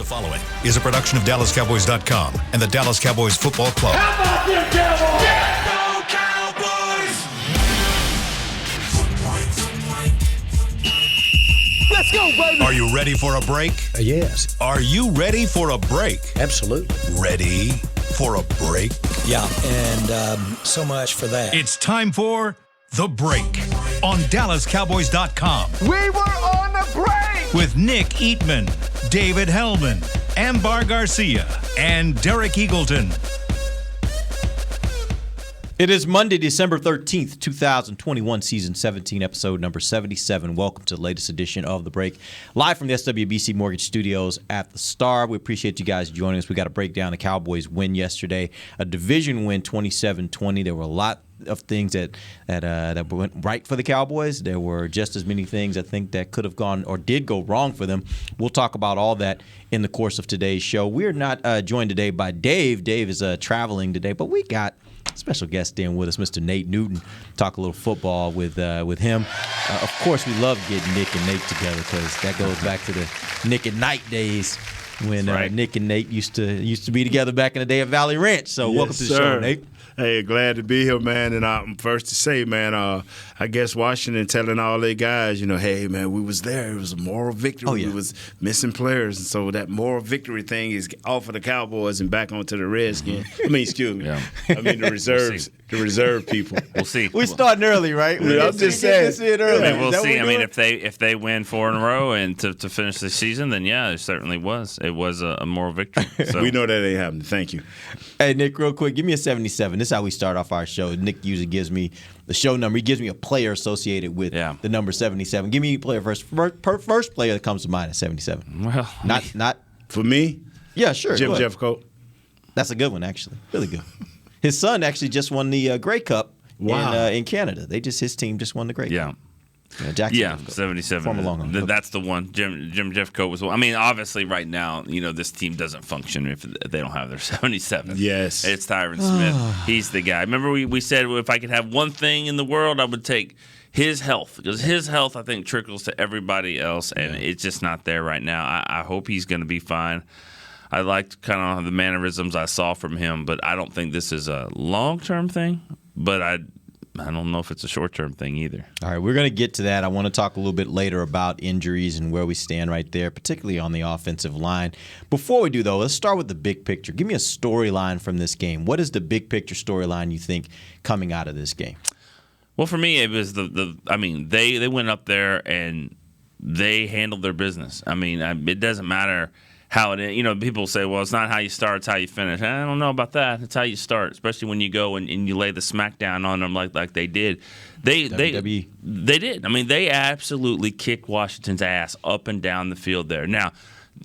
The following is a production of DallasCowboys.com and the Dallas Cowboys Football Club. How about them Cowboys? Yeah, go Cowboys! Let's go, baby! Are you ready for a break? Yes. Are you ready for a break? Absolutely. Ready for a break? Yeah, and so much for that. It's time for The Break on DallasCowboys.com We were on the break! with Nick Eatman, David Hellman, Ambar Garcia, and Derek Eagleton. It is Monday, December 13th, 2021, Season 17, Episode number 77. Welcome to the latest edition of The Break, live from the SWBC Mortgage Studios at the Star. We appreciate you guys joining us. We got to break down the Cowboys' win yesterday, a division win, 27-20. There were a lot of things that went right for the Cowboys. There were just as many things I think that could have gone or did go wrong for them. We'll talk about all that in the course of today's show. We're not joined today by Dave. Dave is traveling today, but we got special guest in with us, Mr. Nate Newton. Talk a little football with him. Of course, we love getting Nick and Nate together because that goes back to the Nick and Night days when Nick and Nate used to be together back in the day at Valley Ranch. So yes, welcome to the show, Nate. Hey, glad to be here, man. And I'm first to say, man, I guess Washington telling all their guys, hey, man, we was there. It was a moral victory. Oh, yeah. We was missing players. And so that moral victory thing is off of the Cowboys and back onto the Redskins. Excuse me. Yeah. The reserves, the reserve people. We'll see. We're starting early, right? I'm just saying. We'll see. If they win 4 in a row and to finish the season, then yeah, it certainly was. It was a moral victory. So. We know that ain't happening. Thank you. Hey, Nick, real quick, give me a 77. This is how we start off our show. Nick usually gives me the show number. He gives me a player associated with the number 77. Give me a player first. First player that comes to mind is 77. Well, not for me. Yeah, sure. Jim Jeffcoat. That's a good one, actually. Really good. His son actually just won the Grey Cup in Canada. His team just won the Grey Cup. Yeah, 77. That's the one. Jim Jeffcoat was one. I mean, obviously, right now, this team doesn't function if they don't have their 77. Yes. It's Tyron Smith. He's the guy. Remember we said if I could have one thing in the world, I would take his health. Because his health, I think, trickles to everybody else, and it's just not there right now. I hope he's going to be fine. I liked kind of the mannerisms I saw from him, but I don't think this is a long-term thing. But I don't know if it's a short-term thing either. All right, we're going to get to that. I want to talk a little bit later about injuries and where we stand right there, particularly on the offensive line. Before we do, though, let's start with the big picture. Give me a storyline from this game. What is the big picture storyline you think coming out of this game? Well, for me, it was they went up there and they handled their business. It doesn't matter how it is. People say, well, it's not how you start, it's how you finish. I don't know about that. It's how you start, especially when you go and you lay the smack down on them like they did. They did. They absolutely kicked Washington's ass up and down the field there. Now,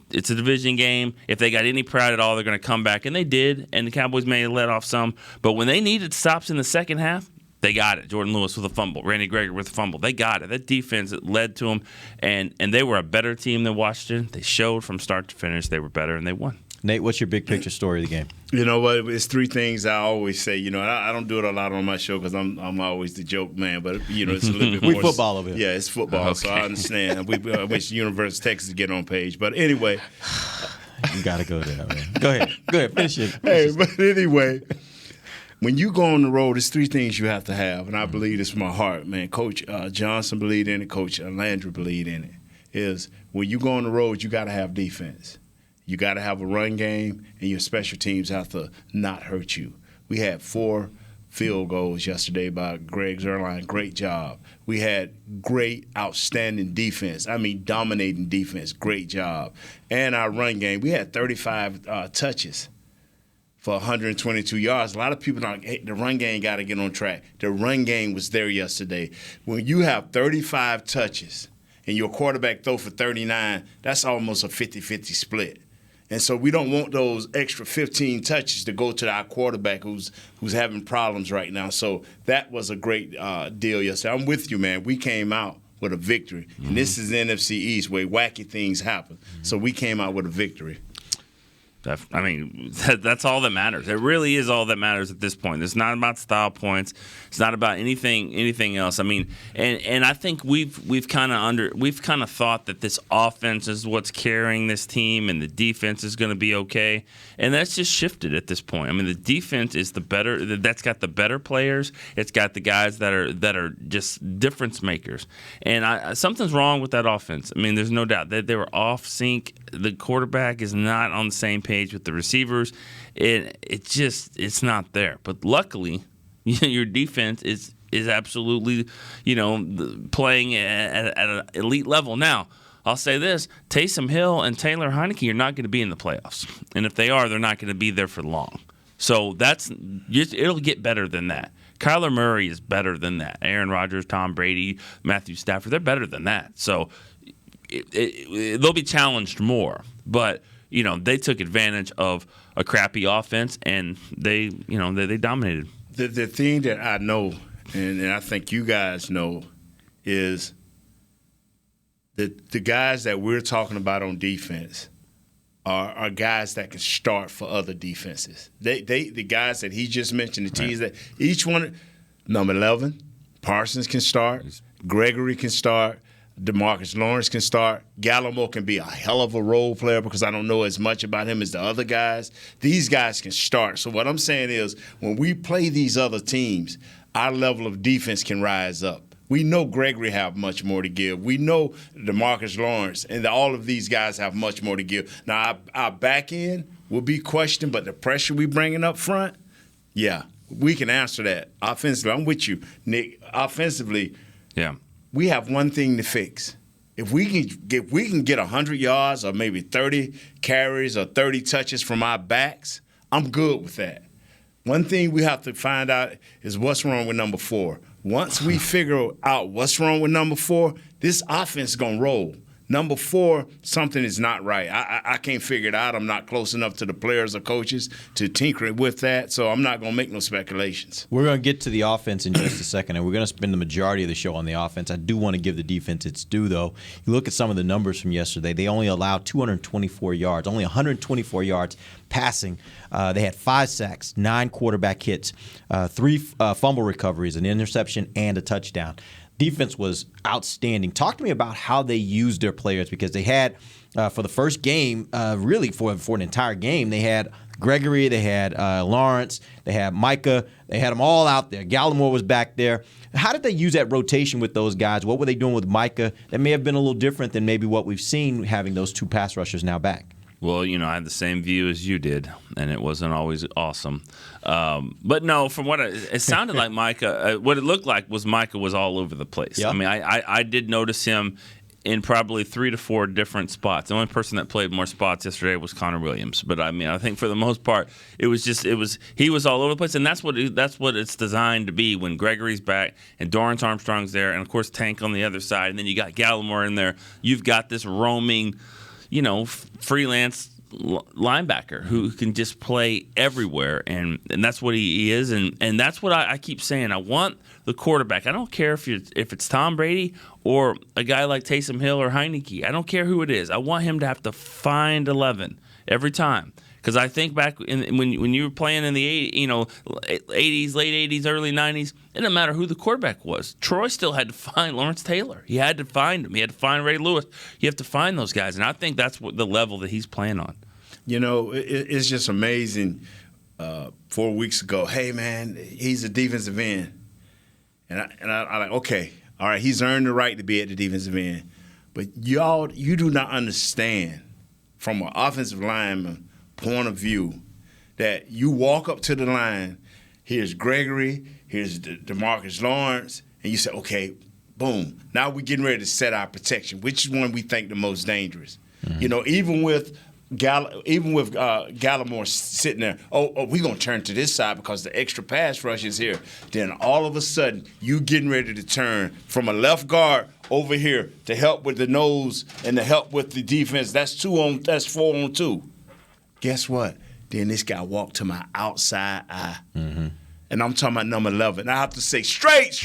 it's a division game. If they got any pride at all, they're going to come back, and they did, and the Cowboys may have let off some. But when they needed stops in the second half, they got it. Jordan Lewis with a fumble. Randy Gregory with a fumble. They got it. That defense led to them, and they were a better team than Washington. They showed from start to finish they were better, and they won. Nate, what's your big picture story of the game? You know what? It's 3 things I always say. I don't do it a lot on my show because I'm always the joke man. But it's a little bit more. We football over here. Yeah, it's football, so I understand. I wish University of Texas get on page. But anyway, you got to go there, man. Go ahead, finish it. But anyway. When you go on the road, there's 3 things you have to have, and I believe this from my heart, man. Coach Johnson believed in it. Coach Landry believed in it. Is when you go on the road, you got to have defense. You got to have a run game, and your special teams have to not hurt you. We had 4 field goals yesterday by Greg Zuerlein. Great job. We had great, outstanding defense. Dominating defense. Great job. And our run game, we had 35 touches for 122 yards. A lot of people don't. The run game got to get on track. The run game was there yesterday. When you have 35 touches and your quarterback throw for 39, that's almost a 50-50 split. And so we don't want those extra 15 touches to go to our quarterback who's having problems right now. So that was a great deal yesterday. I'm with you, man. We came out with a victory. And this is NFC East where wacky things happen. So we came out with a victory. That's all that matters. It really is all that matters at this point. It's not about style points. It's not about anything else. I mean, and I think we've kind of thought that this offense is what's carrying this team, and the defense is going to be okay. And that's just shifted at this point. I mean, the defense is that's got the better players. It's got the guys that are just difference makers. And something's wrong with that offense. I mean, there's no doubt that they were off sync. The quarterback is not on the same page with the receivers. It's not there. But luckily, your defense is absolutely, playing at an elite level. Now, I'll say this: Taysom Hill and Taylor Heineke are not going to be in the playoffs, and if they are, they're not going to be there for long. So it'll get better than that. Kyler Murray is better than that. Aaron Rodgers, Tom Brady, Matthew Stafford, they're better than that. So they'll be challenged more. But they took advantage of a crappy offense, and they dominated. The thing that I know, and I think you guys know, is that the guys that we're talking about on defense are guys that can start for other defenses. The guys that he just mentioned, the teams that each one, number 11, Parsons can start, Gregory can start, DeMarcus Lawrence can start. Gallimore can be a hell of a role player because I don't know as much about him as the other guys. These guys can start. So what I'm saying is when we play these other teams, our level of defense can rise up. We know Gregory have much more to give. We know DeMarcus Lawrence and all of these guys have much more to give. Now, our back end will be questioned, but the pressure we bringing up front, yeah, we can answer that. Offensively, I'm with you, Nick. Offensively, yeah, we have one thing to fix. If we can get 100 yards or maybe 30 carries or 30 touches from our backs, I'm good with that. One thing we have to find out is what's wrong with number 4. Once we figure out what's wrong with number 4, this offense is going to roll. Number 4, something is not right. I can't figure it out. I'm not close enough to the players or coaches to tinker with that, so I'm not going to make no speculations. We're going to get to the offense in just a second, and we're going to spend the majority of the show on the offense. I do want to give the defense its due, though. You look at some of the numbers from yesterday. They only allowed 224 yards, only 124 yards passing. They had 5 sacks, 9 quarterback hits, 3 fumble recoveries, an interception, and a touchdown. Defense was outstanding. Talk to me about how they used their players, because they had, for the first game, really for an entire game, they had Gregory, they had Lawrence, they had Micah, they had them all out there. Gallimore was back there. How did they use that rotation with those guys? What were they doing with Micah that may have been a little different than maybe what we've seen having those 2 pass rushers now back? Well, I had the same view as you did, and it wasn't always awesome. But no, from what it sounded like Micah, what it looked like was Micah was all over the place. Yeah. I mean, I did notice him in probably 3 to 4 different spots. The only person that played more spots yesterday was Connor Williams. But I mean, I think for the most part, he was all over the place, and that's what it's designed to be when Gregory's back and Dorrance Armstrong's there, and of course Tank on the other side, and then you got Gallimore in there. You've got this roaming, freelance linebacker who can just play everywhere, and that's what he is, and that's what I keep saying. I want the quarterback. I don't care if it's Tom Brady or a guy like Taysom Hill or Heineke. I don't care who it is. I want him to have to find 11 every time. Because I think back when you were playing in the 80s, late 80s, early 90s, it didn't matter who the quarterback was. Troy still had to find Lawrence Taylor. He had to find him. He had to find Ray Lewis. You have to find those guys, and I think that's what the level that he's playing on. It's just amazing. 4 weeks ago, hey man, he's a defensive end, and I like, okay, all right, he's earned the right to be at the defensive end, but you do not understand from an offensive lineman point of view that you walk up to the line, here's Gregory, here's DeMarcus Lawrence, and you say, okay, boom, now we're getting ready to set our protection. Which is one we think the most dangerous? Mm-hmm. Even with Gallimore sitting there, we're going to turn to this side because the extra pass rush is here. Then all of a sudden, you getting ready to turn from a left guard over here to help with the nose and to help with the defense. That's 4 on 2. Guess what? Then this guy walked to my outside eye. Mm-hmm. And I'm talking about number 11. I have to say, straight.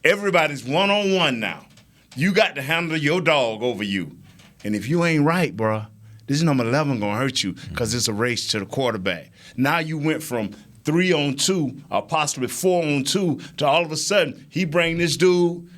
Everybody's one-on-one now. You got to handle your dog over you. And if you ain't right, bro, This number 11 going to hurt you because it's a race to the quarterback. Now you went from 3-on-2 or possibly 4-on-2 to all of a sudden he bring this dude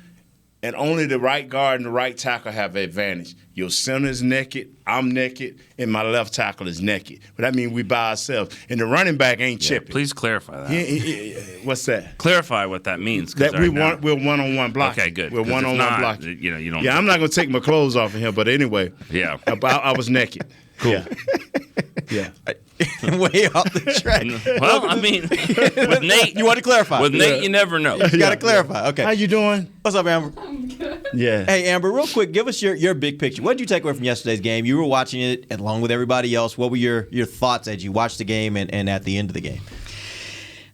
and only the right guard and the right tackle have an advantage. Your center is naked, I'm naked, and my left tackle is naked. But that means we by ourselves. And the running back ain't chipping. Please clarify that. What's that? Clarify what that means. That we're one-on-one blocking. Okay, good. We're one-on-one blocking. You don't. Yeah, I'm not going to take my clothes off of here, but anyway. Yeah. I was naked. Cool. Yeah. Way off the track. Well, I mean, with Nate. You want to clarify? With Nate, you never know. You got to clarify. Okay. How you doing? What's up, Amber? I'm good. Yeah. Hey, Amber, real quick, give us your big picture. What did you take away from yesterday's game? You were watching it along with everybody else. What were your thoughts as you watched the game and at the end of the game?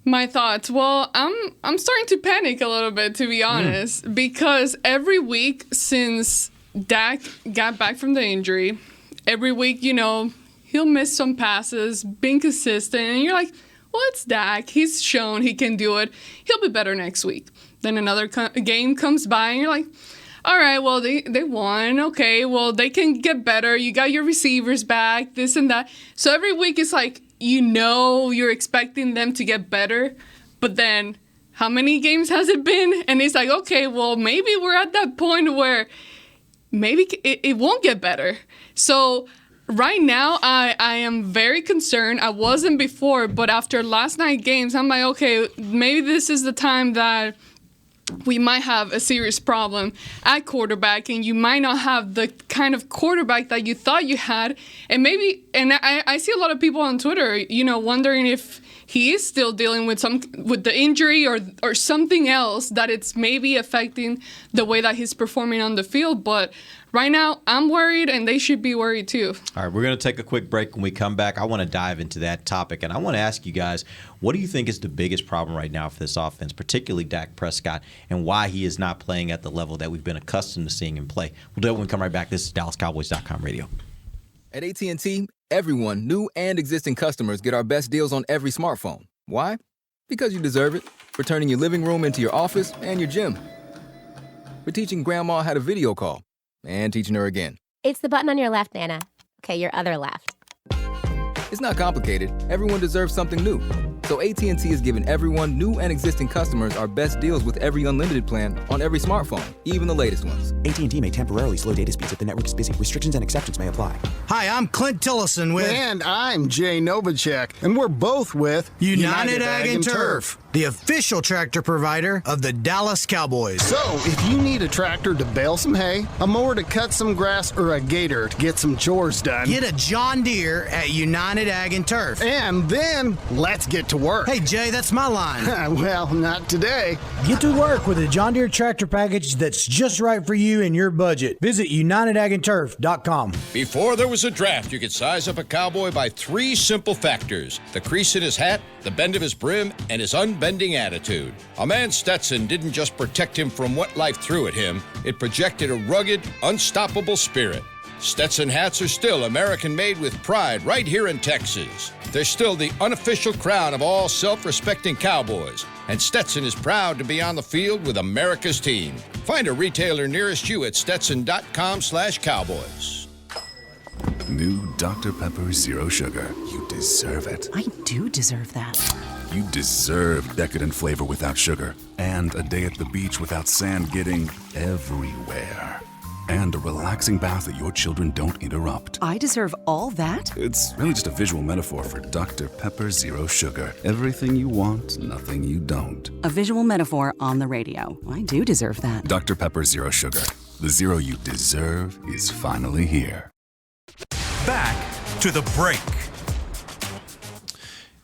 My thoughts. Well, I'm starting to panic a little bit, to be honest, because every week since Dak got back from the injury, every week, he'll miss some passes, being consistent, and you're like, well, it's Dak. He's shown he can do it. He'll be better next week. Then another game comes by, and you're like, all right, well, they won. Okay, well, they can get better. You got your receivers back, this and that. So every week it's like, you're expecting them to get better, but then how many games has it been? And it's like, okay, well, maybe we're at that point where maybe it won't get better. So right now, I am very concerned. I wasn't before, but after last night's games, I'm like, okay, maybe this is the time that we might have a serious problem at quarterback, and you might not have the kind of quarterback that you thought you had. And I see a lot of people on Twitter, wondering if he is still dealing with the injury or something else that it's maybe affecting the way that he's performing on the field. But right now, I'm worried, and they should be worried too. All right, we're going to take a quick break. When we come back, I want to dive into that topic, and I want to ask you guys, what do you think is the biggest problem right now for this offense, particularly Dak Prescott, and why he is not playing at the level that we've been accustomed to seeing him play? We'll do it when we come right back. This is DallasCowboys.com radio. At AT&T, everyone, new and existing customers, get our best deals on every smartphone. Why? Because you deserve it. For turning your living room into your office and your gym. For teaching grandma how to video call. And teaching her again. It's the button on your left, Nana. Okay, your other left. It's not complicated. Everyone deserves something new. So AT&T is giving everyone, new and existing customers, our best deals with every unlimited plan on every smartphone, even the latest ones. AT&T may temporarily slow data speeds if the network is busy. Restrictions and exceptions may apply. Hi, I'm Clint Tillison with... And I'm Jay Novacek, and we're both with... United Ag and Turf, the official tractor provider of the Dallas Cowboys. So, if you need a tractor to bale some hay, a mower to cut some grass, or a gator to get some chores done... Get a John Deere at United Ag and Turf. And then, let's get to work. Hey, Jay, that's my line. Well, not today. Get to work with a John Deere tractor package that's just right for you and your budget. Visit UnitedAgAndTurf.com. Before there was a draft, you could size up a cowboy by 3 simple factors: the crease in his hat, the bend of his brim, and his unbending attitude. A man Stetson didn't just protect him from what life threw at him, it projected a rugged, unstoppable spirit. Stetson hats are still American-made with pride right here in Texas. They're still the unofficial crown of all self-respecting cowboys, and Stetson is proud to be on the field with America's team. Find a retailer nearest you at stetson.com/cowboys. New Dr. Pepper Zero Sugar. You deserve it. I do deserve that. You deserve decadent flavor without sugar, and a day at the beach without sand getting everywhere. And a relaxing bath that your children don't interrupt. I deserve all that? It's really just a visual metaphor for Dr. Pepper Zero Sugar. Everything you want, nothing you don't. A visual metaphor on the radio. I do deserve that. Dr. Pepper Zero Sugar. The zero you deserve is finally here. Back to the break.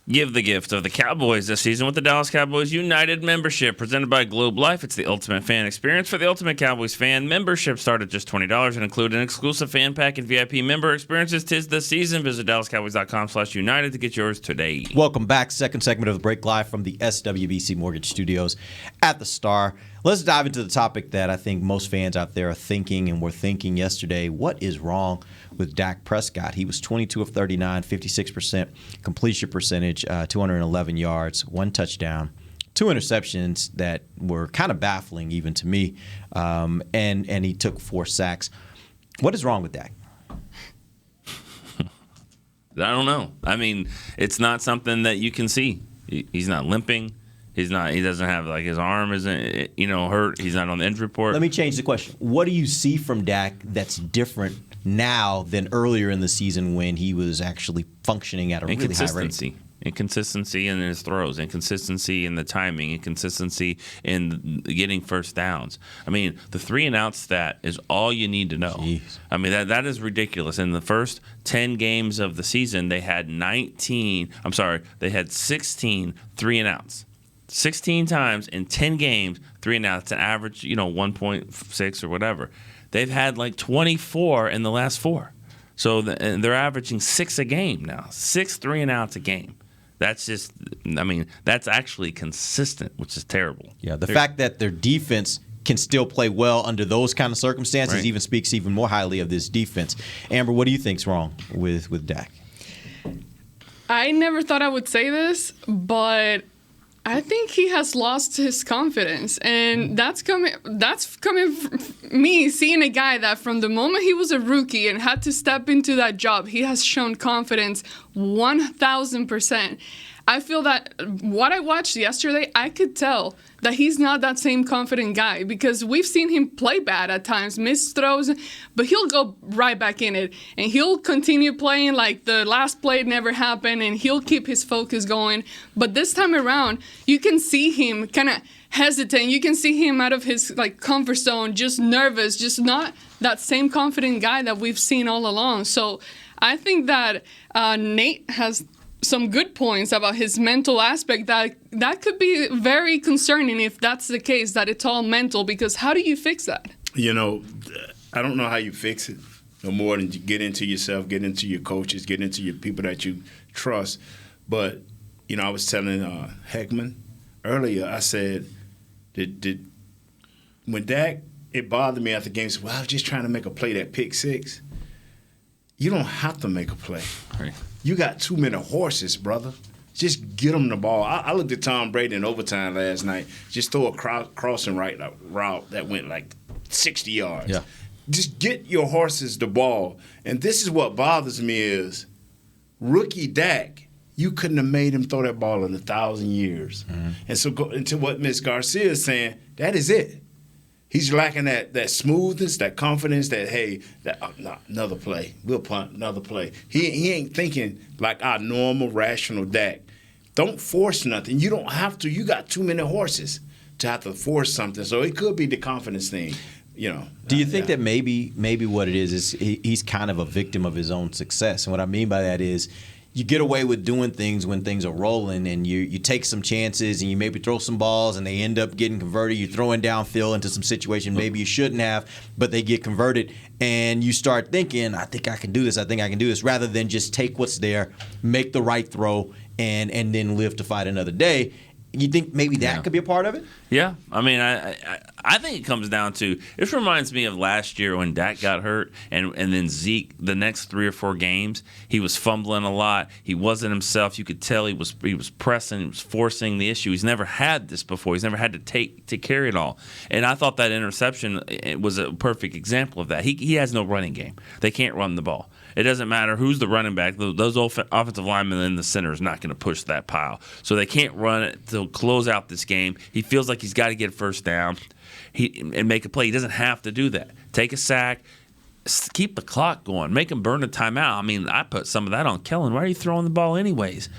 Give the gift of the Cowboys this season with the Dallas Cowboys United membership presented by Globe Life. It's the ultimate fan experience for the ultimate Cowboys fan. Membership start at just $20 and include an exclusive fan pack and VIP member experiences. 'Tis the season. Visit DallasCowboys.com/United to get yours today. Welcome back. Second segment of the break, live from the SWBC Mortgage Studios at the Star. Let's dive into the topic that I think most fans out there are thinking and were thinking yesterday. What is wrong with Dak Prescott? He was 22 of 39, 56% completion percentage, 211 yards, 1 touchdown, 2 interceptions that were kind of baffling even to me, and he took 4 sacks. What is wrong with Dak? I don't know. I mean, it's not something that you can see. He's not limping. He doesn't have, like, his arm isn't, hurt. He's not on the injury report. Let me change the question. What do you see from Dak that's different now than earlier in the season when he was actually functioning at a really high rate? Inconsistency in his throws, inconsistency in the timing, inconsistency in getting first downs. I mean, the 3-and-out stat is all you need to know. Jeez. I mean, that is ridiculous. In the first 10 games of the season, they had 16 3-and-outs. 16 times in 10 games, 3-and-outs. It's an average, 1.6 or whatever. They've had like 24 in the last 4. So they're averaging 6 a game now. 6 3-and-outs a game. That's just, that's actually consistent, which is terrible. Yeah, the fact that their defense can still play well under those kind of circumstances Right. even speaks even more highly of this defense. Amber, what do you think's wrong with Dak? I never thought I would say this, but I think he has lost his confidence, and that's coming from me seeing a guy that from the moment he was a rookie and had to step into that job, he has shown confidence 1,000%. I feel that what I watched yesterday, I could tell that he's not that same confident guy because we've seen him play bad at times, miss throws, but he'll go right back in it and he'll continue playing like the last play never happened and he'll keep his focus going. But this time around, you can see him kind of hesitant. You can see him out of his comfort zone, just nervous, just not that same confident guy that we've seen all along. So I think that Nate has some good points about his mental aspect that could be very concerning if that's the case, that it's all mental, because how do you fix that? I don't know how you fix it no more than get into yourself, get into your coaches, get into your people that you trust. But, I was telling Heckman earlier, I said, when Dak, it bothered me after the game, he said, well, I was just trying to make a play, that pick six. You don't have to make a play. Right. You got too many horses, brother. Just get them the ball. I looked at Tom Brady in overtime last night. Just throw a crossing route that went like 60 yards. Yeah. Just get your horses the ball. And this is what bothers me is rookie Dak, you couldn't have made him throw that ball in 1,000 years. Mm-hmm. And so into what Ms. Garcia is saying, that is it. He's lacking that smoothness, that confidence, another play. We'll punt, another play. He ain't thinking like our normal, rational Dak. Don't force nothing. You don't have to. You got too many horses to have to force something. So it could be the confidence thing, Do you think that maybe what it is he's kind of a victim of his own success? And what I mean by that is you get away with doing things when things are rolling and you take some chances and you maybe throw some balls and they end up getting converted. You're throwing downfield into some situation maybe you shouldn't have, but they get converted. And you start thinking, I think I can do this, rather than just take what's there, make the right throw, and then live to fight another day. You think maybe that could be a part of it? Yeah. I mean, I think it comes down to – this reminds me of last year when Dak got hurt and then Zeke, the next 3 or 4 games, he was fumbling a lot. He wasn't himself. You could tell he was pressing, he was forcing the issue. He's never had this before. He's never had to carry it all. And I thought that interception was a perfect example of that. He has no running game. They can't run the ball. It doesn't matter who's the running back. Those offensive linemen in the center is not going to push that pile. So they can't run it to close out this game. He feels like he's got to get a first down and make a play. He doesn't have to do that. Take a sack, keep the clock going, make him burn a timeout. I mean, I put some of that on Kellen. Why are you throwing the ball anyways?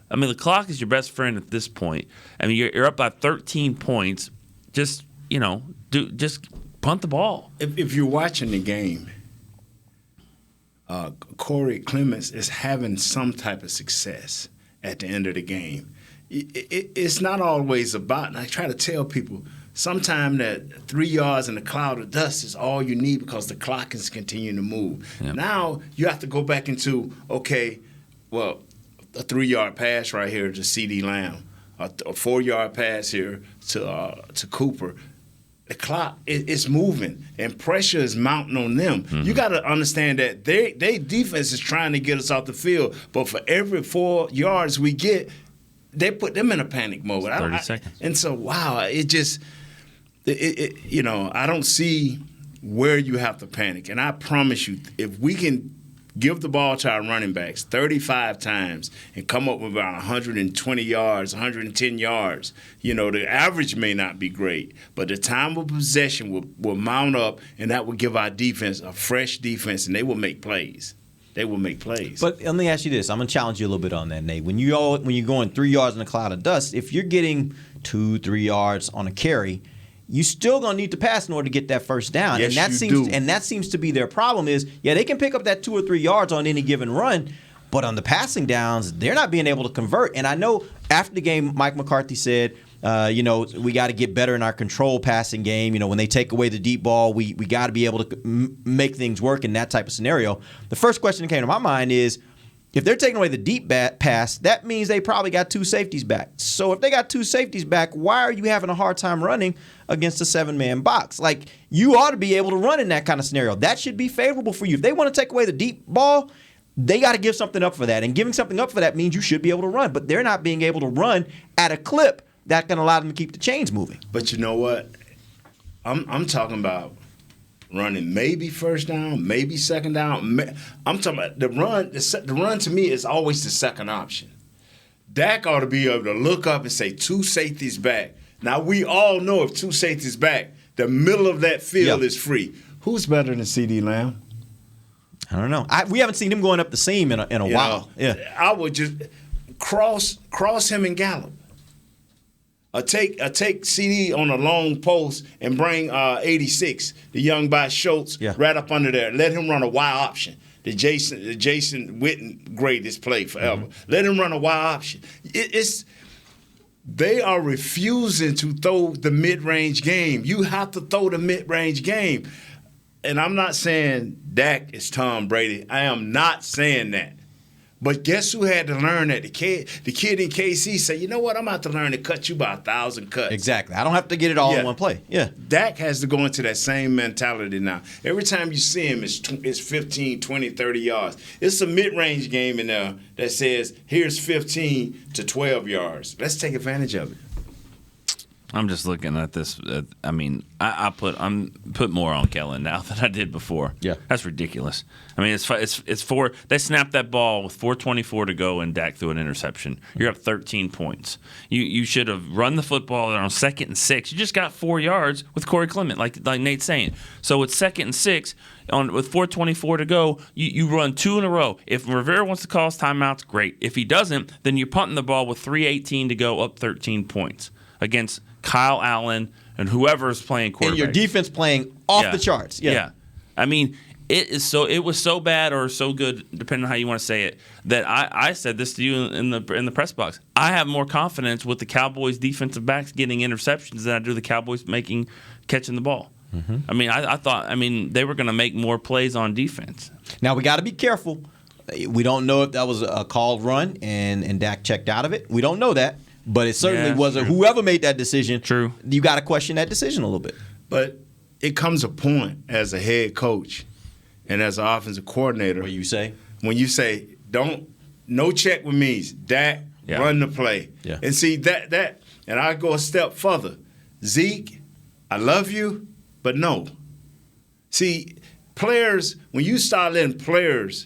I mean, the clock is your best friend at this point. I mean, you're up by 13 points. Just, just punt the ball. If you're watching the game, Corey Clements is having some type of success at the end of the game. It's not always about, and I try to tell people, sometimes that 3 yards in a cloud of dust is all you need because the clock is continuing to move. Yep. Now you have to go back into, a 3-yard pass right here to C.D. Lamb, a 4-yard pass here to Cooper. The clock is moving, and pressure is mounting on them. Mm-hmm. You got to understand that their defense is trying to get us off the field, but for every 4 yards we get, they put them in a panic mode. 30 seconds. And so, I don't see where you have to panic. And I promise you, if we can give the ball to our running backs 35 times and come up with about 120 yards, 110 yards. The average may not be great, but the time of possession will mount up, and that will give our defense a fresh defense, and they will make plays. But let me ask you this. I'm going to challenge you a little bit on that, Nate. When you're going 3 yards in a cloud of dust, if you're getting 2-3 yards on a carry, you still going to need to pass in order to get that first down. Yes, And that seems to be their problem is, they can pick up that 2 or 3 yards on any given run, but on the passing downs, they're not being able to convert. And I know after the game, Mike McCarthy said, we got to get better in our control passing game. When they take away the deep ball, we got to be able to make things work in that type of scenario. The first question that came to my mind is, if they're taking away the deep pass, that means they probably got 2 safeties back. So if they got 2 safeties back, why are you having a hard time running against a 7-man box? Like, you ought to be able to run in that kind of scenario. That should be favorable for you. If they want to take away the deep ball, they got to give something up for that. And giving something up for that means you should be able to run. But they're not being able to run at a clip that can allow them to keep the chains moving. But you know what? I'm talking about running maybe first down, maybe second down. I'm talking about the run. The run to me is always the second option. Dak ought to be able to look up and say 2 safeties back. Now, we all know if 2 safeties back, the middle of that field is free. Who's better than CeeDee Lamb? I don't know. We haven't seen him going up the seam in a while. I would just cross him and Gallup. Take CD on a long post and bring 86, the young by Schultz, right up under there. Let him run a Y option. The Jason Witten greatest play forever. Let him run a Y option. They are refusing to throw the mid-range game. You have to throw the mid-range game. And I'm not saying Dak is Tom Brady. I am not saying that. But guess who had to learn that? The kid in KC said, you know what, I'm about to learn to cut you by 1,000 cuts. Exactly. I don't have to get it all in one play. Yeah. Dak has to go into that same mentality now. Every time you see him, it's 15, 20, 30 yards. It's a mid-range game in there that says, here's 15 to 12 yards. Let's take advantage of it. I'm just looking at this. I'm put more on Kellen now than I did before. Yeah, that's ridiculous. I mean, it's 4. They snapped that ball with 4:24 to go, and Dak threw an interception. You're up 13 points. You should have run the football on 2nd and 6. You just got 4 yards with Corey Clement, like Nate's saying. So it's 2nd and 6 with 4:24 to go. You run 2 in a row. If Rivera wants to call us timeouts, great. If he doesn't, then you're punting the ball with 3:18 to go, up 13 points against Kyle Allen and whoever's playing quarterback. And your defense playing off the charts. Yeah. I mean, it was so bad or so good, depending on how you want to say it, that I said this to you in the press box. I have more confidence with the Cowboys defensive backs getting interceptions than I do the Cowboys catching the ball. Mm-hmm. I mean, I thought they were going to make more plays on defense. Now we got to be careful. We don't know if that was a called run and Dak checked out of it. We don't know that. But it certainly wasn't. Whoever made that decision, true. You got to question that decision a little bit. But it comes a point as a head coach and as an offensive coordinator. When you say, no check with me, Dak, run the play. Yeah. And see that, and I go a step further. Zeke, I love you, but no. See, players, when you start letting players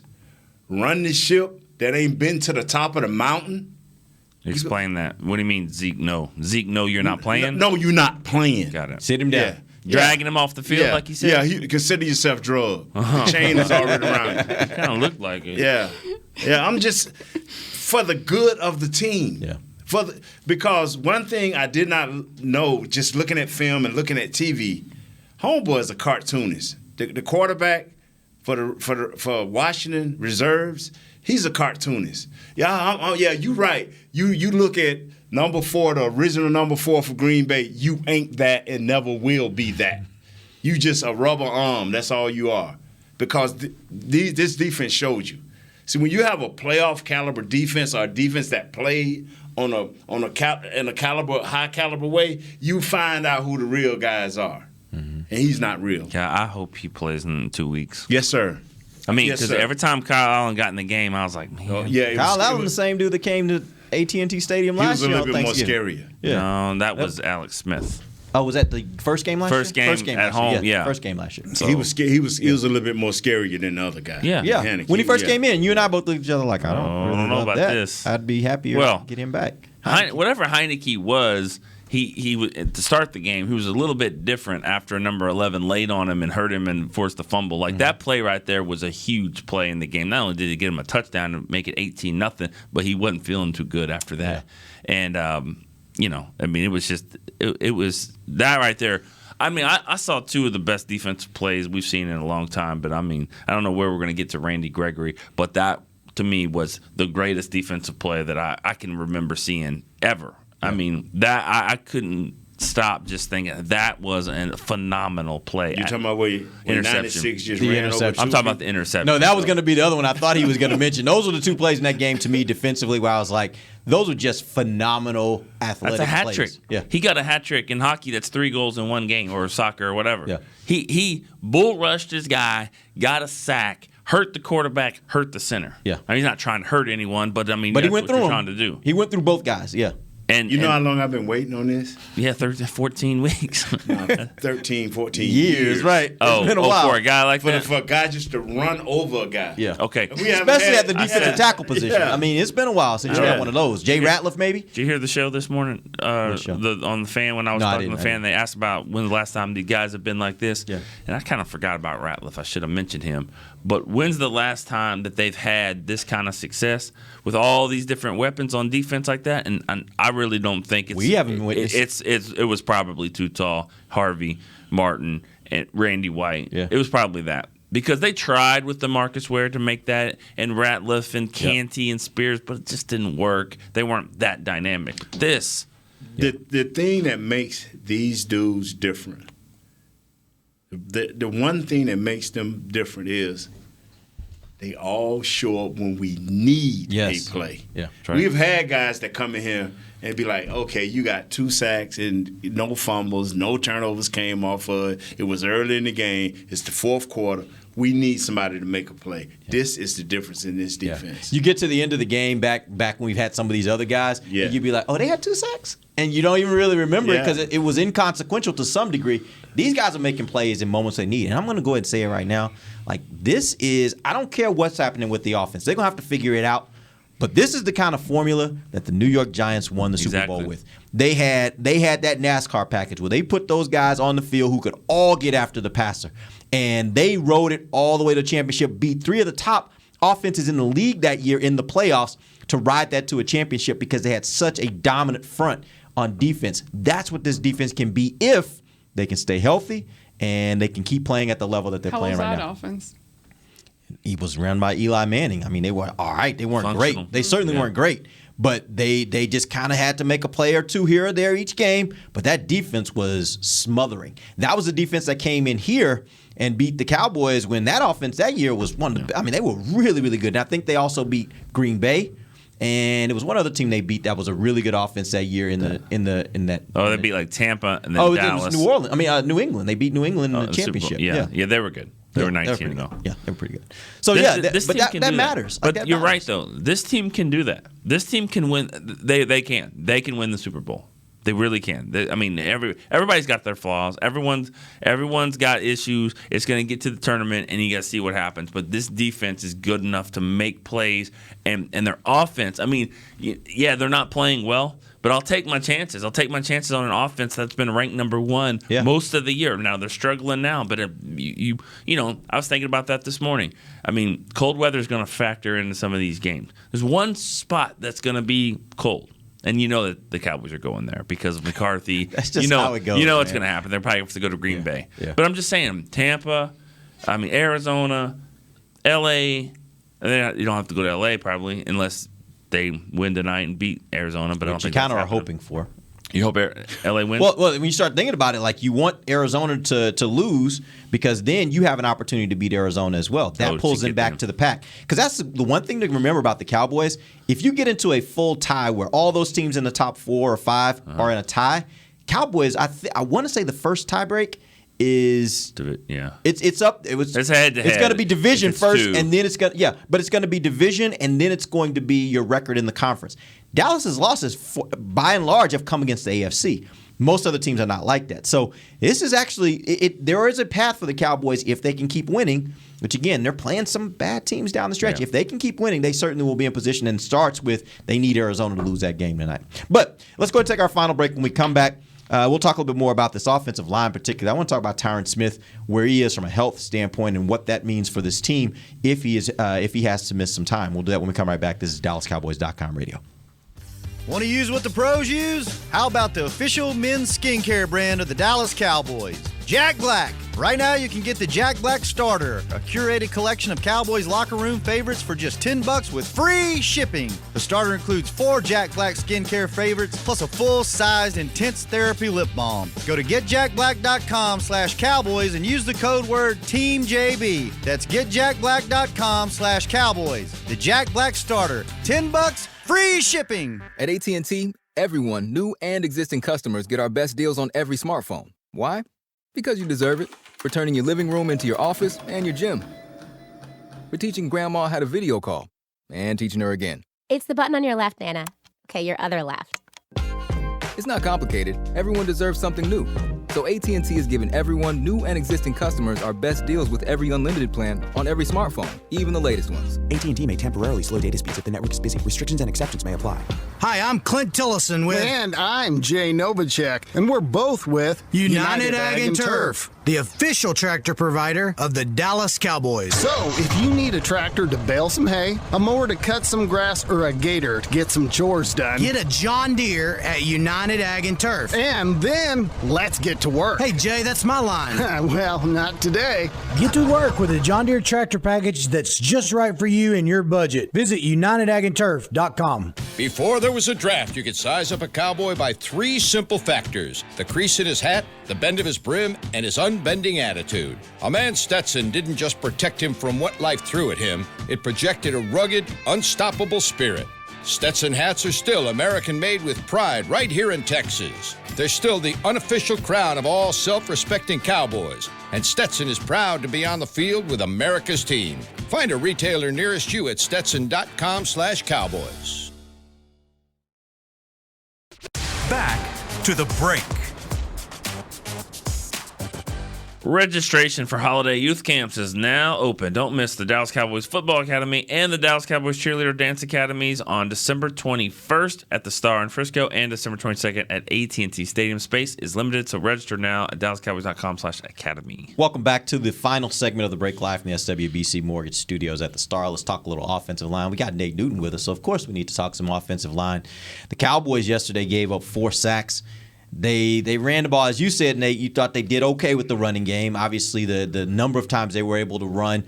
run the ship that ain't been to the top of the mountain. Explain that. What do you mean, Zeke, no? Zeke, no, you're not playing? No, you're not playing. Got it. Sit him down. Dragging him off the field, like you said? Yeah, consider yourself drugged. The chain is already around you. It kind of looked like it. Yeah, I'm just, for the good of the team. Yeah. Because one thing I did not know, just looking at film and looking at TV, Homeboy is a cartoonist. The quarterback for Washington Reserves, he's a cartoonist. You're right. You look at number 4, the original number 4 for Green Bay, you ain't that and never will be that. You just a rubber arm. That's all you are. Because this defense showed you. See, when you have a playoff caliber defense or a defense that played in a high caliber way, you find out who the real guys are. Mm-hmm. And he's not real. Yeah, I hope he plays in 2 weeks. Yes, sir. I mean, because every time Kyle Allen got in the game, I was like, man. Kyle Allen, the same dude that came to AT&T Stadium last year. He was a little bit more scarier. Yeah. No, that was Alex Smith. Oh, was that the first game last First year? game at home, yeah. First game last year. So, he was a little bit more scarier than the other guy. Yeah. When he first came in, you and I both looked at each other like, I don't know about this. I'd be happier to get him back. Whatever Heineke was, he was, to start the game, he was a little bit different after number 11 laid on him and hurt him and forced the fumble. Like that play right there was a huge play in the game. Not only did he get him a touchdown to make it 18-0, but he wasn't feeling too good after that. And it was just it was that right there. I mean, I saw two of the best defensive plays we've seen in a long time. But I mean, I don't know where we're going to get to Randy Gregory, but that to me was the greatest defensive play that I can remember seeing ever. I mean, that I couldn't stop just thinking that was a phenomenal play. You're talking about where 96 just the ran over I'm talking about the interception. No, that was going to be the other one I thought he was going to mention. Those were the two plays in that game to me defensively where I was like, those were just phenomenal athletic That's a hat plays. trick. Yeah. He got a hat trick in hockey. That's 3 goals in one game, or soccer or whatever. Yeah. He bull rushed his guy, got a sack, hurt the quarterback, hurt the center. Yeah. I mean, he's not trying to hurt anyone, but I mean, But he that's went what through you're them. trying to do. He went through both guys. Yeah. And you know how long I've been waiting on this? Yeah, 14 weeks. 13, 14 years. Right. It's been a while. For a guy like that? For a guy just to run over a guy. Yeah. Okay. Especially at the defensive tackle position. Yeah. I mean, it's been a while since you had one of those. Jay Ratliff, maybe? Did you hear the show this morning on the fan when I was talking to the fan? They asked about when's the last time the guys have been like this. Yeah. And I kind of forgot about Ratliff. I should have mentioned him. But when's the last time that they've had this kind of success with all these different weapons on defense like that? And I really don't think it's. We haven't witnessed. It was probably too tall. Harvey, Martin, and Randy White. Yeah. It was probably that. Because they tried with DeMarcus Ware to make that, and Ratliff and Canty and Spears, but it just didn't work. They weren't that dynamic. The thing that makes these dudes different, the one thing that makes them different is they all show up when we need a play. Yeah, We've had guys that come in here and be like, okay, you got 2 sacks and no fumbles, no turnovers came off of it. It was early in the game. It's the fourth quarter. We need somebody to make a play. Yeah. This is the difference in this defense. You get to the end of the game back when we've had some of these other guys, and you'd be like, oh, they had 2 sacks? And you don't even really remember it because it was inconsequential to some degree. These guys are making plays in moments they need. And I'm going to go ahead and say it right now. Like, this is – I don't care what's happening with the offense. They're going to have to figure it out. But this is the kind of formula that the New York Giants won the Super Bowl with. They had that NASCAR package where they put those guys on the field who could all get after the passer. And they rode it all the way to the championship, beat 3 of the top offenses in the league that year in the playoffs to ride that to a championship because they had such a dominant front on defense. That's what this defense can be if they can stay healthy and they can keep playing at the level that they're playing right now. How was that offense? He was run by Eli Manning. I mean, they were all right. They weren't Functional. great. They certainly weren't great. But they just kind of had to make a play or two here or there each game. But that defense was smothering. That was the defense that came in here and beat the Cowboys when that offense that year was one of the – I mean, they were really, really good. And I think they also beat Green Bay. And it was one other team they beat that was a really good offense that year in that. Oh, they beat like Tampa and then Dallas. It was New Orleans. I mean, New England. They beat New England in the championship. Yeah, they were good. They were 19 though. Yeah, they were pretty good. So this but team can that do matters. But that you're matters. right though. This team can do that. This team can win. They can. They can win the Super Bowl. They really can. I mean, everybody's got their flaws. Everyone's got issues. It's going to get to the tournament, and you got to see what happens. But this defense is good enough to make plays, and their offense. I mean, yeah, they're not playing well, but I'll take my chances. I'll take my chances on an offense that's been ranked number 1 most of the year. Now they're struggling now, but you know, I was thinking about that this morning. I mean, cold weather is going to factor into some of these games. There's one spot that's going to be cold. And you know that the Cowboys are going there because of McCarthy. That's just how it goes. You know what's going to happen. They're probably going to have to go to Green Bay. Yeah. But I'm just saying, Tampa, Arizona, L.A. And you don't have to go to L.A. probably unless they win tonight and beat Arizona. But I don't think you kind of that's are hoping for. You hope L.A. wins? Well, when you start thinking about it, like you want Arizona to lose because then you have an opportunity to beat Arizona as well. That pulls them back to the pack. Because that's the one thing to remember about the Cowboys. If you get into a full tie where all those teams in the top 4 or 5 are in a tie, Cowboys, I want to say the first tie break is it's up. It's head to head. It's going to be division first, and then it's but it's going to be division, and then it's going to be your record in the conference. Dallas's losses, by and large, have come against the AFC. Most other teams are not like that. So this is actually there is a path for the Cowboys if they can keep winning. Which, again, they're playing some bad teams down the stretch. Yeah. If they can keep winning, they certainly will be in position, and starts with they need Arizona to lose that game tonight. But let's go and take our final break. When we come back, we'll talk a little bit more about this offensive line in particular. I want to talk about Tyron Smith, where he is from a health standpoint and what that means for this team if he has to miss some time. We'll do that when we come right back. This is DallasCowboys.com radio. Want to use what the pros use? How about the official men's skincare brand of the Dallas Cowboys, Jack Black? Right now, you can get the Jack Black Starter, a curated collection of Cowboys locker room favorites for just $10 with free shipping. The starter includes 4 Jack Black skincare favorites, plus a full-sized intense therapy lip balm. Go to getjackblack.com/Cowboys and use the code word TEAMJB. That's getjackblack.com/Cowboys. The Jack Black Starter, $10, free shipping. At AT&T, everyone, new and existing customers, get our best deals on every smartphone. Why? Because you deserve it. For turning your living room into your office and your gym. For teaching grandma how to video call and teaching her again. It's the button on your left, Nana. Okay, your other left. It's not complicated. Everyone deserves something new. So AT&T is giving everyone, new and existing customers, our best deals with every unlimited plan on every smartphone, even the latest ones. AT&T may temporarily slow data speeds if the network is busy. Restrictions and exceptions may apply. Hi, I'm Clint Tillison with... And I'm Jay Novacek, and we're both with... United Ag and Turf, the official tractor provider of the Dallas Cowboys. So, if you need a tractor to bale some hay, a mower to cut some grass, or a gator to get some chores done... Get a John Deere at United Ag and Turf. And then, let's get to work. Hey, Jay, that's my line. Well, not today. Get to work with a John Deere tractor package that's just right for you and your budget. Visit UnitedAgAndTurf.com. Before there was a draft, you could size up a cowboy by 3 simple factors: the crease in his hat, the bend of his brim, and his unbending attitude. A man's Stetson didn't just protect him from what life threw at him, it projected a rugged, unstoppable spirit. Stetson hats are still American-made with pride right here in Texas. They're still the unofficial crown of all self-respecting cowboys, and Stetson is proud to be on the field with America's team. Find a retailer nearest you at Stetson.com/Cowboys. Back to the break. Registration for holiday youth camps is now open. Don't miss the Dallas Cowboys Football Academy and the Dallas Cowboys Cheerleader Dance Academies on December 21st at the Star in Frisco and December 22nd at AT&T Stadium. Space is limited, so register now at DallasCowboys.com/academy. Welcome back to the final segment of the break, live from the SWBC Mortgage Studios at the Star. Let's talk a little offensive line. We got Nate Newton with us, so of course we need to talk some offensive line. The Cowboys yesterday gave up 4 sacks. They ran the ball, as you said, Nate. You thought they did okay with the running game. Obviously, the number of times they were able to run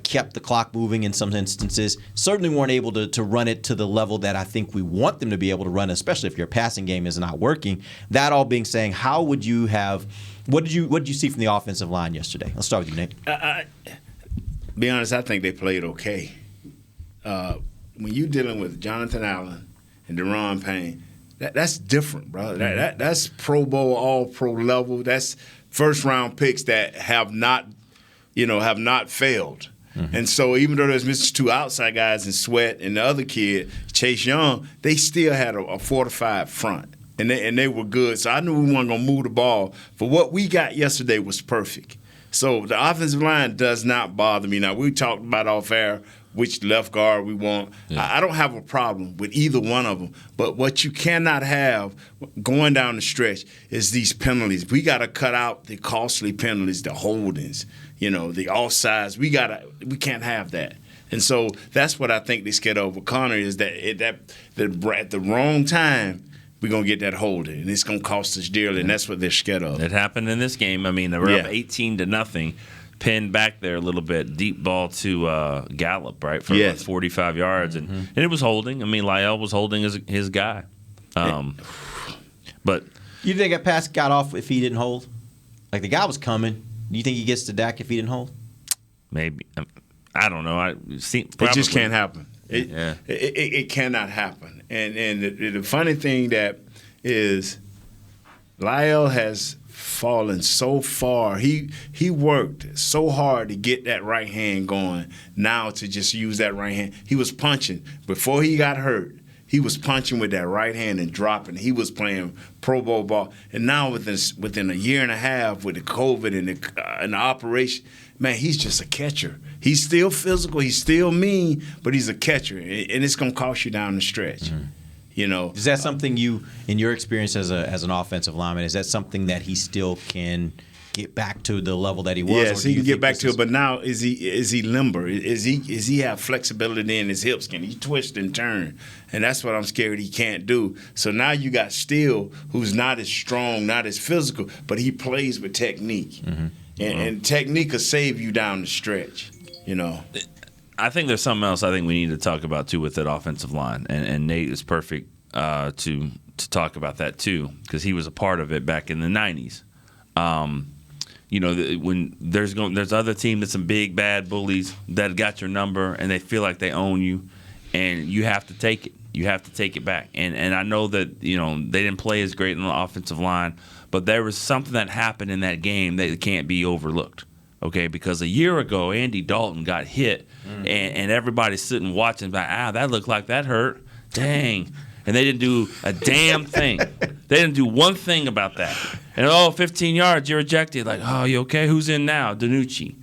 kept the clock moving in some instances. Certainly weren't able to run it to the level that I think we want them to be able to run, especially if your passing game is not working. That all being said, how would you have? What did you see from the offensive line yesterday? Let's start with you, Nate. Be honest, I think they played okay. When you're dealing with Jonathan Allen and Deron Payne. That's different, bro. That's Pro Bowl, All-Pro level. That's first-round picks that have not failed. Mm-hmm. And so even though there's Mr. 2 outside guys in Sweat and the other kid, Chase Young, they still had a fortified front. And they were good. So I knew we weren't going to move the ball. But what we got yesterday was perfect. So the offensive line does not bother me. Now, we talked about off air which left guard we want. Yeah. I don't have a problem with either one of them. But what you cannot have going down the stretch is these penalties. We got to cut out the costly penalties, the holdings, the offsides. We can't have that. And so that's what I think they scared over Connor is that at the wrong time, we're going to get that holding, and it's going to cost us dearly, and that's what they're scared of. It happened in this game. I mean, they were up 18-0. Pinned back there a little bit, deep ball to Gallup, right, for like 45 yards. And it was holding. I mean, Lyle was holding his guy. But you think that pass got off if he didn't hold? Like, the guy was coming. Do you think he gets to Dak if he didn't hold? Maybe. I don't know. It just can't happen. It cannot happen. And the funny thing that is Lyle has fallen so far. He worked so hard to get that right hand going. Now to just use that right hand. He was punching before he got hurt. He was punching with that right hand and dropping. He was playing Pro Bowl ball. And now within a year and a half with the COVID and the operation, man, he's just a catcher. He's still physical. He's still mean, but he's a catcher. And it's going to cost you down the stretch. You know, is that something you, in your experience as an offensive lineman, is that something that he still can get back to the level that he was? Yes, he can get back to it. But now, is he limber? Is he have flexibility in his hips? Can he twist and turn? And that's what I'm scared he can't do. So now you got Steele, who's not as strong, not as physical, but he plays with technique, and technique will save you down the stretch. You know. I think there's something else I think we need to talk about too with that offensive line, and Nate is perfect to talk about that too, because he was a part of it back in the '90s. You know, when there's other team that's some big bad bullies that got your number and they feel like they own you, and you have to take it. You have to take it back. And I know that, you know, they didn't play as great on the offensive line, but there was something that happened in that game that can't be overlooked. Okay, because a year ago, Andy Dalton got hit, and everybody's sitting watching, like, that looked like that hurt. Dang. And they didn't do a damn thing. They didn't do one thing about that. And, 15 yards, you're ejected. Like, you okay? Who's in now? DiNucci.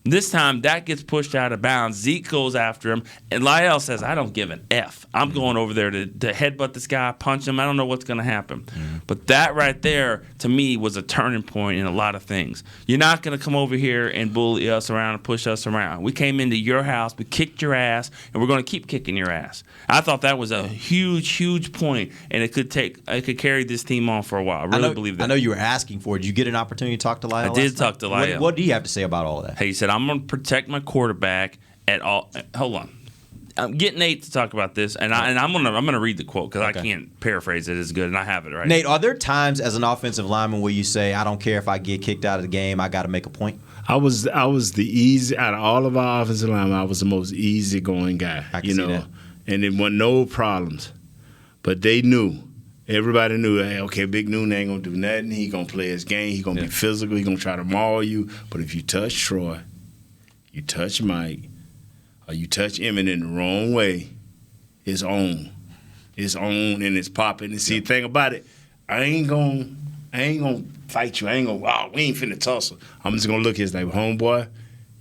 This time, Dak gets pushed out of bounds. Zeke goes after him, and Lyle says, I don't give an F. I'm going over there to headbutt this guy, punch him. I don't know what's going to happen. But that right there, to me, was a turning point in a lot of things. You're not going to come over here and bully us around and push us around. We came into your house, we kicked your ass, and we're going to keep kicking your ass. I thought that was a huge, huge point, and it could carry this team on for a while. I really believe that. I know you were asking for it. Did you get an opportunity to talk to Lyle? I did talk to Lyle. What do you have to say about all of that? Hey, he said, I'm going to protect my quarterback at all. Hold on. I'm getting Nate to talk about this, and I'm gonna read the quote because I can't paraphrase it as good, and I have it right. Nate, are there times as an offensive lineman where you say, I don't care if I get kicked out of the game, I got to make a point? I was the easy out of all of our offensive linemen. I was the most easygoing guy. I can see that. And it wasn't no problems. But they knew. Everybody knew, hey, okay, Big Noon ain't going to do nothing. He going to play his game. He going to be physical. He going to try to maul you. But if you touch Troy, you touch Mike, or you touch Emmett in the wrong way, it's on. It's on and it's popping. And see, the thing about it, I ain't gonna fight you. I ain't gonna, we ain't finna tussle. I'm just gonna look at his like, homeboy,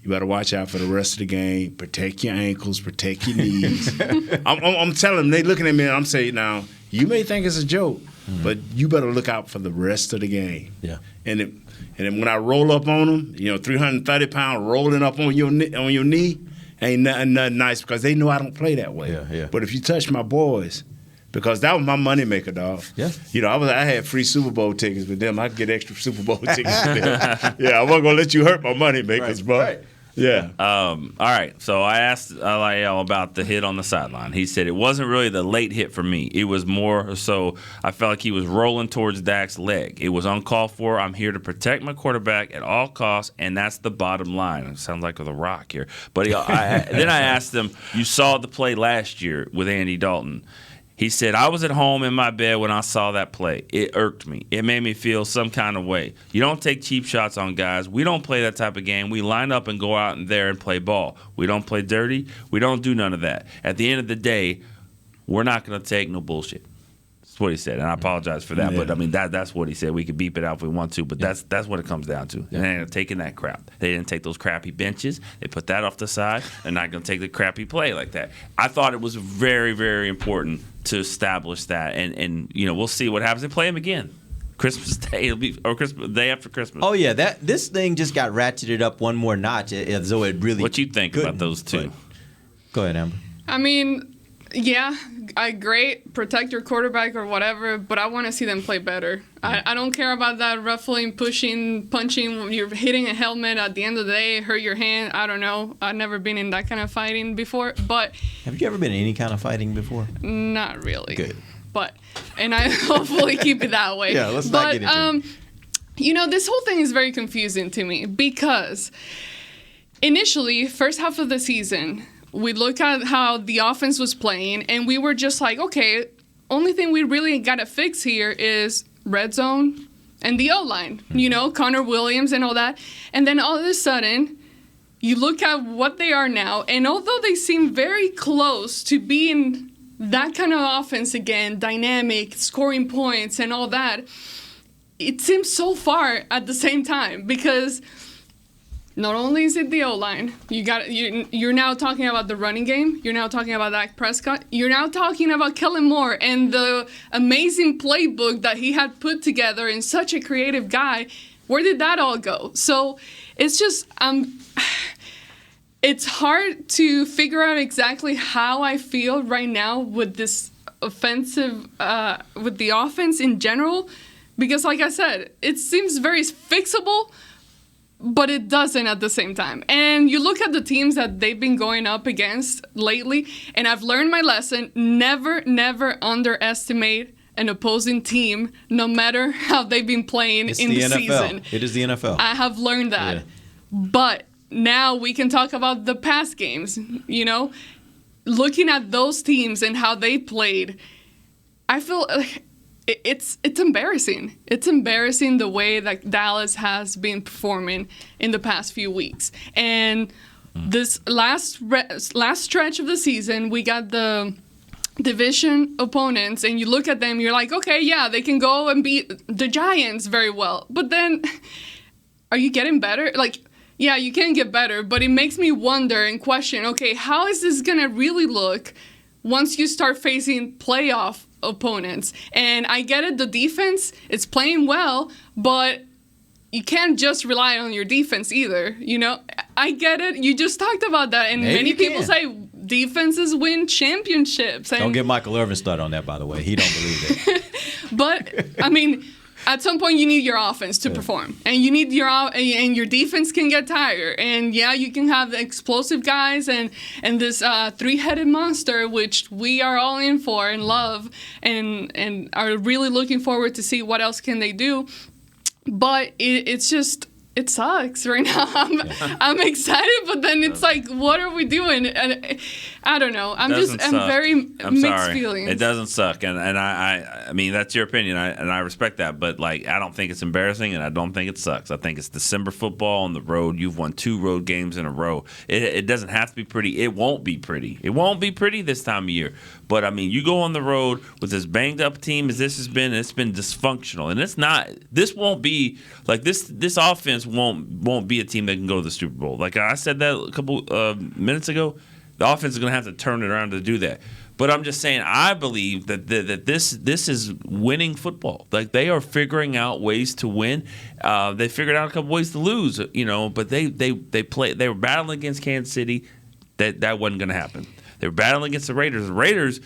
you better watch out for the rest of the game. Protect your ankles, protect your knees. I'm telling them, they looking at me and I'm saying, now, you may think it's a joke, but you better look out for the rest of the game. Yeah. And then when I roll up on them, 330 pounds rolling up on your knee, ain't nothing nice because they know I don't play that way. Yeah. But if you touch my boys, because that was my moneymaker, dog. Yeah. I had free Super Bowl tickets with them. I could get extra Super Bowl tickets with them. Yeah, I wasn't gonna let you hurt my moneymakers, bro. Right. Yeah. All right. So I asked Lyle about the hit on the sideline. He said it wasn't really the late hit for me. It was more so I felt like he was rolling towards Dak's leg. It was uncalled for. I'm here to protect my quarterback at all costs, and that's the bottom line. It sounds like The Rock here. But then I asked him, you saw the play last year with Andy Dalton. He said, I was at home in my bed when I saw that play. It irked me. It made me feel some kind of way. You don't take cheap shots on guys. We don't play that type of game. We line up and go out in there and play ball. We don't play dirty. We don't do none of that. At the end of the day, we're not going to take no bullshit. That's what he said, and I apologize for that. Yeah. But, I mean, that's what he said. We could beep it out if we want to, but that's what it comes down to. Yeah. They ain't taking that crap. They didn't take those crappy benches. They put that off the side. They're not going to take the crappy play like that. I thought it was very, very important to establish that, and we'll see what happens. They play him again. Christmas Day, Christmas day after Christmas. Oh yeah, this thing just got ratcheted up one more notch, as though it really. What you think about those two? Go ahead, Amber. I mean, yeah, great, protect your quarterback or whatever, but I want to see them play better. I don't care about that ruffling, pushing, punching. You're hitting a helmet at the end of the day, hurt your hand. I don't know. I've never been in that kind of fighting before. But have you ever been in any kind of fighting before? Not really. Good. And I hopefully keep it that way. Yeah, let's not get into it. This whole thing is very confusing to me because initially, first half of the season, we look at how the offense was playing, and we were just like, okay, only thing we really got to fix here is red zone and the O-line, Connor Williams and all that. And then all of a sudden, you look at what they are now, and although they seem very close to being that kind of offense again, dynamic, scoring points and all that, it seems so far at the same time because not only is it the O-line, you're now talking about the running game, you're now talking about Dak Prescott, you're now talking about Kellen Moore and the amazing playbook that he had put together and such a creative guy. Where did that all go? So it's just, it's hard to figure out exactly how I feel right now with this offensive, with the offense in general, because like I said, it seems very fixable, but it doesn't at the same time. And you look at the teams that they've been going up against lately, and I've learned my lesson, never underestimate an opposing team, no matter how they've been playing in the season. It is the NFL. I have learned that. Yeah. But now we can talk about the past games, you know? Looking at those teams and how they played, I feel it's embarrassing. It's embarrassing the way that Dallas has been performing in the past few weeks. And this last stretch of the season, we got the division opponents, and you look at them, you're like, okay, yeah, they can go and beat the Giants very well. But then, are you getting better? Like, yeah, you can get better, but it makes me wonder and question, okay, how is this going to really look once you start facing playoff opponents? And I get it, the defense is playing well, but you can't just rely on your defense either, you know? I get it. You just talked about that, and many people say defenses win championships. And don't get Michael Irvin started on that, by the way. He don't believe it. But, I mean, at some point you need your offense to perform, and you need and your defense can get tired. And yeah, you can have the explosive guys and this three-headed monster, which we are all in for and love, and are really looking forward to see what else can they do. But it's just, it sucks right now. I'm excited, but then it's like, what are we doing? And I don't know. I'm very mixed feelings. It doesn't suck, and I mean, that's your opinion, and I respect that. But like, I don't think it's embarrassing, and I don't think it sucks. I think it's December football on the road. You've won 2 road games in a row. It doesn't have to be pretty. It won't be pretty. It won't be pretty this time of year. But I mean, you go on the road with this banged up team as this has been. It's been dysfunctional, and it's not. This won't be like this. This offense won't be a team that can go to the Super Bowl. Like I said that a couple minutes ago. The offense is going to have to turn it around to do that. But I'm just saying, I believe that this is winning football. Like, they are figuring out ways to win. They figured out a couple ways to lose, you know. But they were battling against Kansas City. That wasn't going to happen. They were battling against the Raiders.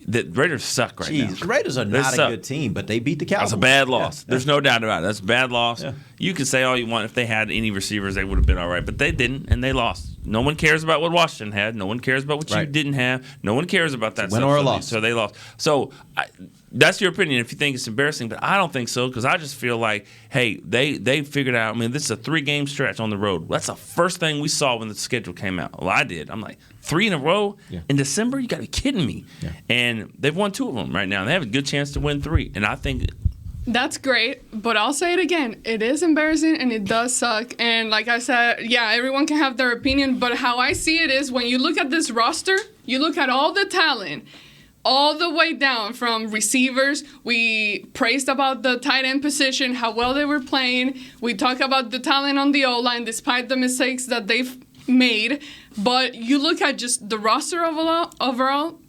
The Raiders suck right now. The Raiders are not a good team, but they beat the Cowboys. That's a bad loss. Yeah. There's no doubt about it. That's a bad loss. Yeah. You can say all you want. If they had any receivers, they would have been all right. But they didn't, and they lost. No one cares about what Washington had. No one cares about what you didn't have. No one cares about that. Win or a loss. So they lost. So that's your opinion if you think it's embarrassing, but I don't think so, because I just feel like, hey, they figured out. I mean, this is a 3-game stretch on the road. That's the first thing we saw when the schedule came out. Well, I did. I'm like, 3 in a row in December? You got to be kidding me. Yeah. And they've won 2 of them right now. They have a good chance to win 3. And I think that's great, but I'll say it again. It is embarrassing, and it does suck. And like I said, yeah, everyone can have their opinion, but how I see it is when you look at this roster, you look at all the talent, all the way down from receivers. We praised about the tight end position, how well they were playing. We talk about the talent on the O-line despite the mistakes that they've made. But you look at just the roster overall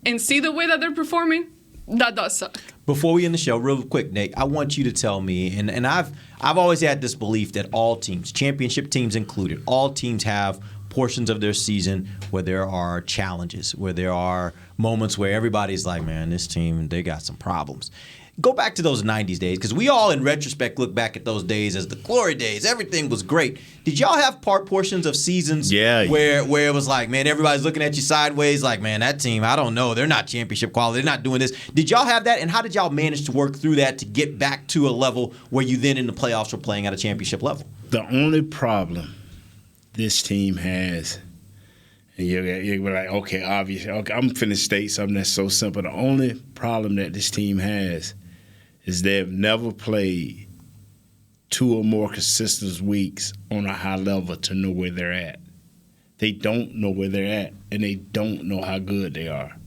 and see the way that they're performing, that does suck. Before we end the show, real quick, Nate, I want you to tell me, and I've always had this belief that all teams, championship teams included, all teams have portions of their season where there are challenges, where there are moments where everybody's like, man, this team, they got some problems. Go back to those 90s days, because we all, in retrospect, look back at those days as the glory days. Everything was great. Did y'all have portions of seasons where it was like, man, everybody's looking at you sideways like, man, that team, I don't know. They're not championship quality. They're not doing this. Did y'all have that? And how did y'all manage to work through that to get back to a level where you then in the playoffs were playing at a championship level? The only problem this team has, and you're like, okay, obviously, okay, I'm finna state something that's so simple. The only problem that this team has is they've never played 2 or more consistent weeks on a high level to know where they're at. They don't know where they're at, and they don't know how good they are.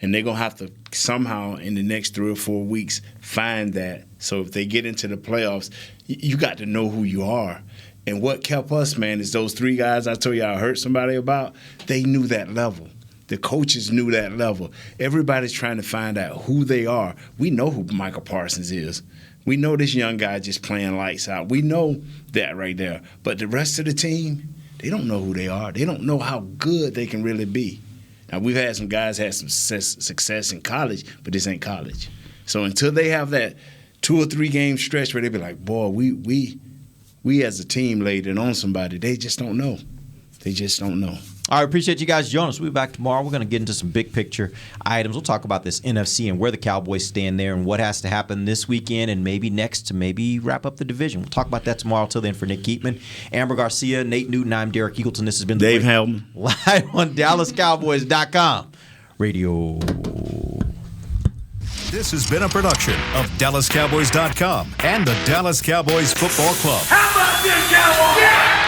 And they're going to have to somehow in the next 3 or 4 weeks find that. So if they get into the playoffs, you got to know who you are. And what kept us, man, is those 3 guys I told you I hurt somebody about, they knew that level. The coaches knew that level. Everybody's trying to find out who they are. We know who Michael Parsons is. We know this young guy just playing lights out. We know that right there. But the rest of the team, they don't know who they are. They don't know how good they can really be. Now, we've had some guys have some success in college, but this ain't college. So until they have that 2 or 3 game stretch where they be like, boy, we as a team laid it on somebody, they just don't know. They just don't know. All right, appreciate you guys joining us. We'll be back tomorrow. We're going to get into some big picture items. We'll talk about this NFC and where the Cowboys stand there and what has to happen this weekend and maybe next to maybe wrap up the division. We'll talk about that tomorrow. Till then, for Nick Keatman, Amber Garcia, Nate Newton, I'm Derek Eagleton. This has been Dave Hellman. Live on DallasCowboys.com radio. This has been a production of DallasCowboys.com and the Dallas Cowboys Football Club. How about this, Cowboys? Yeah!